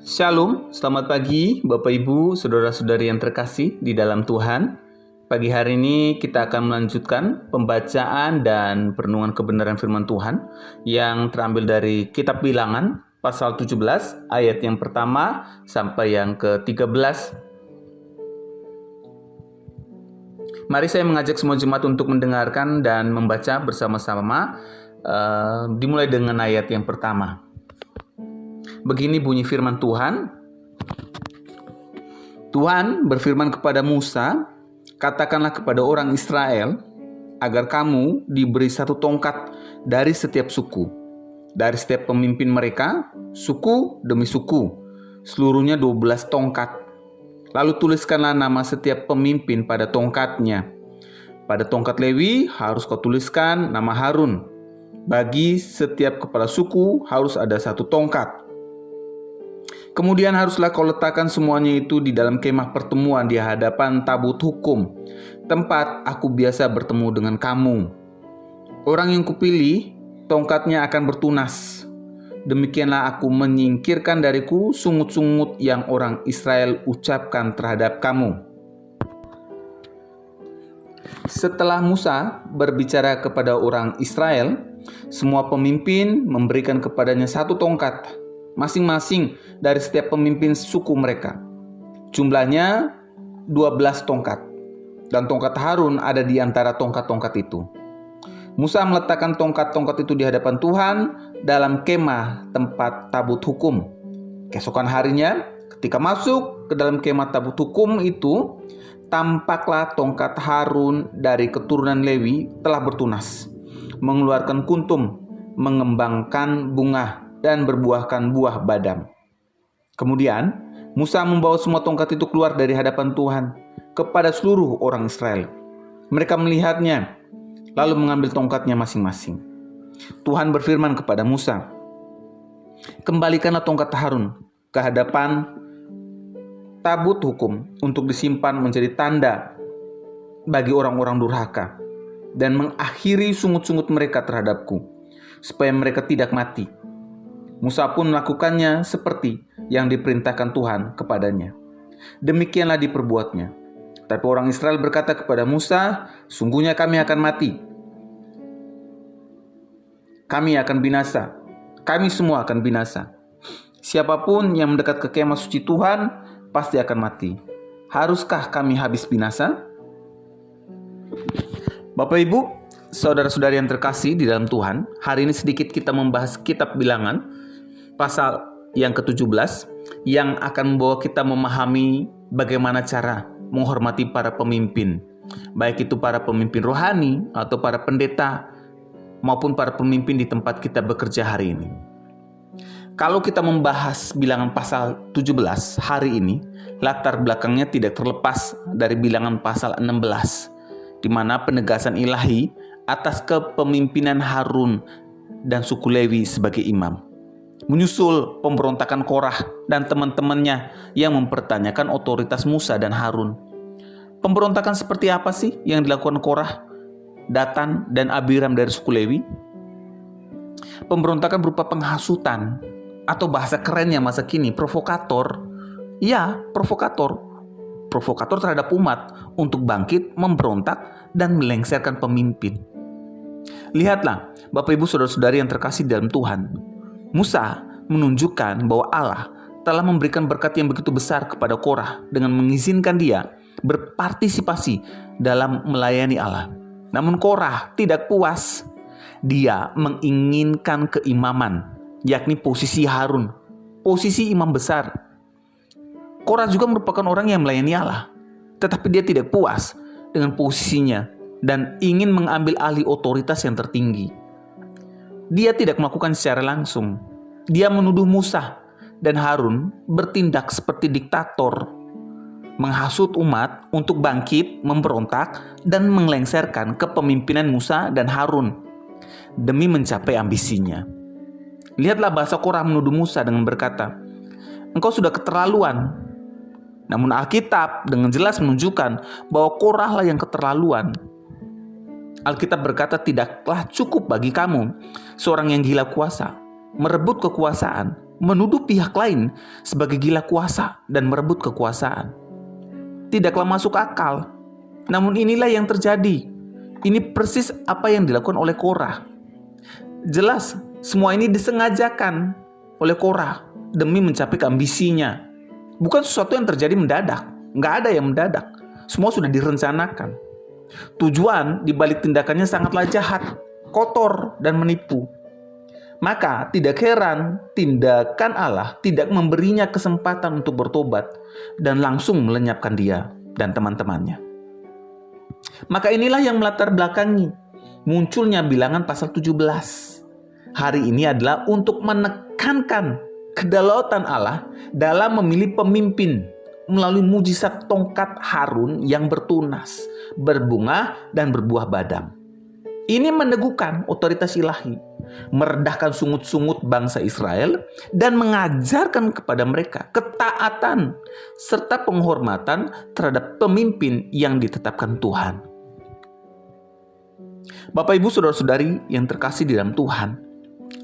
Shalom, selamat pagi Bapak Ibu, Saudara-saudari yang terkasih di dalam Tuhan. Pagi hari ini kita akan melanjutkan pembacaan dan perenungan kebenaran firman Tuhan yang terambil dari Kitab Bilangan pasal 17 ayat yang pertama sampai yang ke-13. Mari saya mengajak semua jemaat untuk mendengarkan dan membaca bersama-sama, dimulai dengan ayat yang pertama. Begini bunyi firman Tuhan. Tuhan berfirman kepada Musa, katakanlah kepada orang Israel, agar kamu diberi satu tongkat dari setiap suku, dari setiap pemimpin mereka, suku demi suku, seluruhnya 12 tongkat. Lalu tuliskanlah nama setiap pemimpin pada tongkatnya. Pada tongkat Lewi harus kau tuliskan nama Harun. Bagi setiap kepala suku harus ada satu tongkat. Kemudian haruslah kau letakkan semuanya itu di dalam kemah pertemuan di hadapan tabut hukum, tempat aku biasa bertemu dengan kamu. Orang yang kupilih, tongkatnya akan bertunas. Demikianlah aku menyingkirkan dariku sungut-sungut yang orang Israel ucapkan terhadap kamu. Setelah Musa berbicara kepada orang Israel, semua pemimpin memberikan kepadanya satu tongkat, masing-masing dari setiap pemimpin suku mereka. Jumlahnya 12 tongkat. Dan tongkat Harun ada di antara tongkat-tongkat itu. Musa meletakkan tongkat-tongkat itu di hadapan Tuhan dalam kemah tempat tabut hukum. Keesokan harinya, ketika masuk ke dalam kemah tabut hukum itu, tampaklah tongkat Harun dari keturunan Lewi telah bertunas, mengeluarkan kuntum, mengembangkan bunga, dan berbuahkan buah badam. Kemudian Musa membawa semua tongkat itu keluar dari hadapan Tuhan kepada seluruh orang Israel. Mereka melihatnya, lalu mengambil tongkatnya masing-masing. Tuhan berfirman kepada Musa, kembalikanlah tongkat Harun ke hadapan tabut hukum untuk disimpan menjadi tanda bagi orang-orang durhaka dan mengakhiri sungut-sungut mereka terhadapku, supaya mereka tidak mati. Musa pun melakukannya seperti yang diperintahkan Tuhan kepadanya. Demikianlah diperbuatnya. Tapi orang Israel berkata kepada Musa, sungguhnya kami akan mati. Kami akan binasa. Kami semua akan binasa. Siapapun yang mendekat ke kemah suci Tuhan pasti akan mati. Haruskah kami habis binasa? Bapak Ibu, saudara-saudari yang terkasih di dalam Tuhan, hari ini sedikit kita membahas Kitab Bilangan pasal yang ke-17 yang akan membawa kita memahami bagaimana cara menghormati para pemimpin, baik itu para pemimpin rohani atau para pendeta maupun para pemimpin di tempat kita bekerja hari ini. Kalau kita membahas Bilangan pasal 17 hari ini, latar belakangnya tidak terlepas dari Bilangan pasal 16, di mana penegasan ilahi atas kepemimpinan Harun dan suku Lewi sebagai imam, menyusul pemberontakan Korah dan teman-temannya yang mempertanyakan otoritas Musa dan Harun. Pemberontakan seperti apa sih yang dilakukan Korah, Datan, dan Abiram dari suku Lewi? Pemberontakan berupa penghasutan, atau bahasa kerennya masa kini, provokator. Ya, provokator. Provokator terhadap umat untuk bangkit, memberontak, dan melengsarkan pemimpin. Lihatlah, Bapak Ibu Saudara-saudari yang terkasih dalam Tuhan, Musa menunjukkan bahwa Allah telah memberikan berkat yang begitu besar kepada Korah dengan mengizinkan dia berpartisipasi dalam melayani Allah. Namun Korah tidak puas. Dia menginginkan keimaman, yakni posisi Harun, posisi imam besar. Korah juga merupakan orang yang melayani Allah, tetapi dia tidak puas dengan posisinya dan ingin mengambil alih otoritas yang tertinggi. Dia tidak melakukan secara langsung. Dia menuduh Musa dan Harun bertindak seperti diktator, menghasut umat untuk bangkit, memberontak, dan melengsarkan kepemimpinan Musa dan Harun demi mencapai ambisinya. Lihatlah bahasa Korah menuduh Musa dengan berkata, engkau sudah keterlaluan. Namun Alkitab dengan jelas menunjukkan bahwa Korah lah yang keterlaluan. Alkitab berkata, tidaklah cukup bagi kamu seorang yang gila kuasa, merebut kekuasaan, menuduh pihak lain sebagai gila kuasa dan merebut kekuasaan. Tidaklah masuk akal. Namun inilah yang terjadi. Ini persis apa yang dilakukan oleh Korah. Jelas, semua ini disengajakan oleh Korah demi mencapai ambisinya. Bukan sesuatu yang terjadi mendadak. Nggak ada yang mendadak. Semua sudah direncanakan. Tujuan dibalik tindakannya sangatlah jahat, kotor, dan menipu. Maka tidak heran tindakan Allah tidak memberinya kesempatan untuk bertobat dan langsung melenyapkan dia dan teman-temannya. Maka inilah yang melatar belakangi munculnya bilangan pasal 17. Hari ini adalah untuk menekankan kedaulatan Allah dalam memilih pemimpin melalui mujizat tongkat Harun yang bertunas, berbunga, dan berbuah badam. Ini meneguhkan otoritas ilahi, meredahkan sungut-sungut bangsa Israel, dan mengajarkan kepada mereka ketaatan serta penghormatan terhadap pemimpin yang ditetapkan Tuhan. Bapak, Ibu, Saudara-saudari yang terkasih di dalam Tuhan,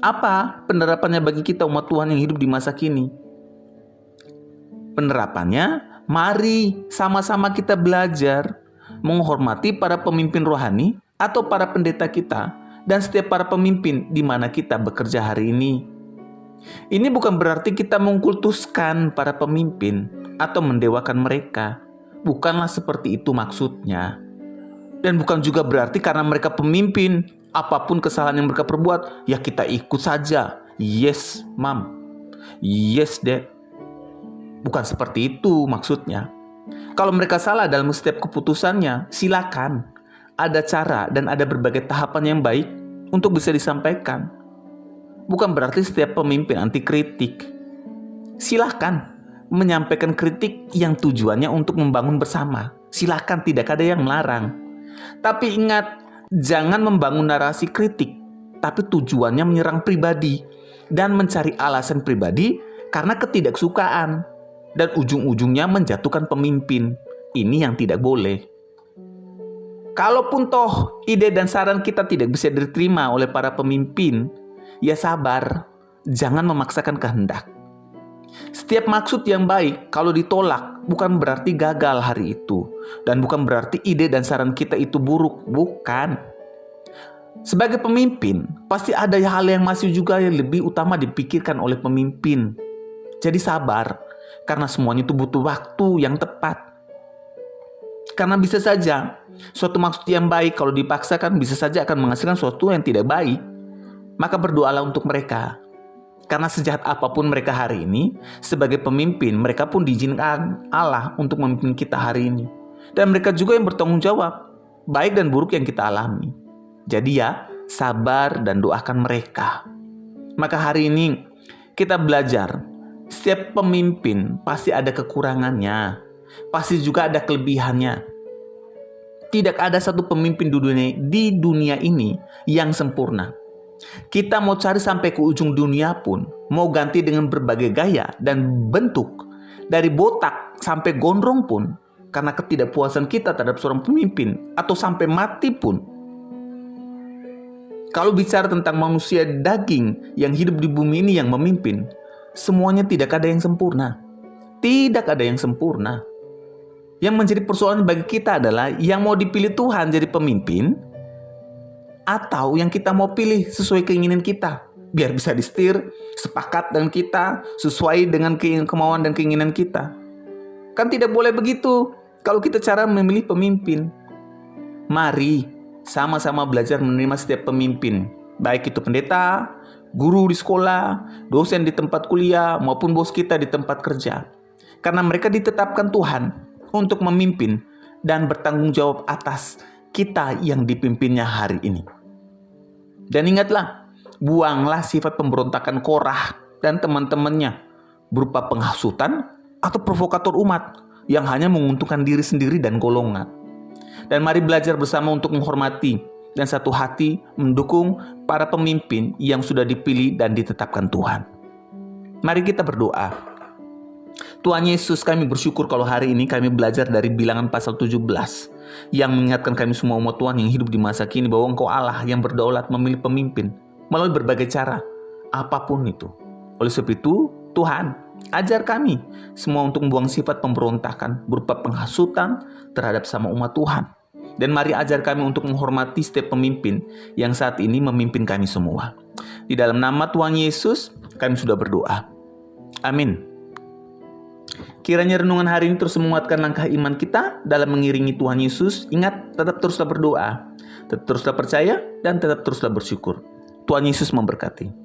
apa penerapannya bagi kita umat Tuhan yang hidup di masa kini? Penerapannya, mari sama-sama kita belajar menghormati para pemimpin rohani atau para pendeta kita dan setiap para pemimpin di mana kita bekerja hari ini. Ini bukan berarti kita mengkultuskan para pemimpin atau mendewakan mereka. Bukanlah seperti itu maksudnya. Dan bukan juga berarti karena mereka pemimpin, apapun kesalahan yang mereka perbuat, ya kita ikut saja. Yes, Mom. Yes, Dad. Bukan seperti itu maksudnya. Kalau mereka salah dalam setiap keputusannya, silakan. Ada cara dan ada berbagai tahapan yang baik untuk bisa disampaikan. Bukan berarti setiap pemimpin anti kritik. Silakan menyampaikan kritik yang tujuannya untuk membangun bersama. Silakan, tidak ada yang melarang. Tapi ingat, jangan membangun narasi kritik, tapi tujuannya menyerang pribadi dan mencari alasan pribadi karena ketidaksukaan dan ujung-ujungnya menjatuhkan pemimpin. Ini yang tidak boleh. Kalaupun toh ide dan saran kita tidak bisa diterima oleh para pemimpin, ya sabar, jangan memaksakan kehendak. Setiap maksud yang baik kalau ditolak bukan berarti gagal hari itu, dan bukan berarti ide dan saran kita itu buruk, bukan. Sebagai pemimpin, pasti ada hal yang masih juga yang lebih utama dipikirkan oleh pemimpin. Jadi sabar, karena semuanya itu butuh waktu yang tepat. Karena bisa saja suatu maksud yang baik kalau dipaksakan bisa saja akan menghasilkan sesuatu yang tidak baik. Maka berdoalah untuk mereka. Karena sejahat apapun mereka hari ini, sebagai pemimpin mereka pun diizinkan Allah untuk memimpin kita hari ini. Dan mereka juga yang bertanggung jawab, baik dan buruk yang kita alami. Jadi ya, sabar dan doakan mereka. Maka hari ini kita belajar, setiap pemimpin pasti ada kekurangannya, pasti juga ada kelebihannya. Tidak ada satu pemimpin di dunia ini yang sempurna. Kita mau cari sampai ke ujung dunia pun, mau ganti dengan berbagai gaya dan bentuk, dari botak sampai gondrong pun, karena ketidakpuasan kita terhadap seorang pemimpin, atau sampai mati pun. Kalau bicara tentang manusia daging yang hidup di bumi ini yang memimpin, semuanya tidak ada yang sempurna. Tidak ada yang sempurna. Yang menjadi persoalan bagi kita adalah yang mau dipilih Tuhan jadi pemimpin, atau yang kita mau pilih sesuai keinginan kita, biar bisa disetir, sepakat dengan kita, sesuai dengan kemauan dan keinginan kita. Kan tidak boleh begitu kalau kita cara memilih pemimpin. Mari sama-sama belajar menerima setiap pemimpin, baik itu pendeta, guru di sekolah, dosen di tempat kuliah, maupun bos kita di tempat kerja. Karena mereka ditetapkan Tuhan untuk memimpin dan bertanggung jawab atas kita yang dipimpinnya hari ini. Dan ingatlah, buanglah sifat pemberontakan Korah dan teman-temannya berupa penghasutan atau provokator umat yang hanya menguntungkan diri sendiri dan golongan. Dan mari belajar bersama untuk menghormati dan satu hati mendukung para pemimpin yang sudah dipilih dan ditetapkan Tuhan. Mari kita berdoa. Tuhan Yesus, kami bersyukur kalau hari ini kami belajar dari bilangan pasal 17 yang mengingatkan kami semua umat Tuhan yang hidup di masa kini bahwa Engkau Allah yang berdaulat memilih pemimpin melalui berbagai cara, apapun itu. Oleh sebab itu, Tuhan, ajar kami semua untuk membuang sifat pemberontakan berupa penghasutan terhadap sama umat Tuhan. Dan mari ajar kami untuk menghormati setiap pemimpin yang saat ini memimpin kami semua. Di dalam nama Tuhan Yesus, kami sudah berdoa. Amin. Kiranya renungan hari ini terus menguatkan langkah iman kita dalam mengiringi Tuhan Yesus. Ingat, tetap teruslah berdoa, tetap teruslah percaya, dan tetap teruslah bersyukur. Tuhan Yesus memberkati.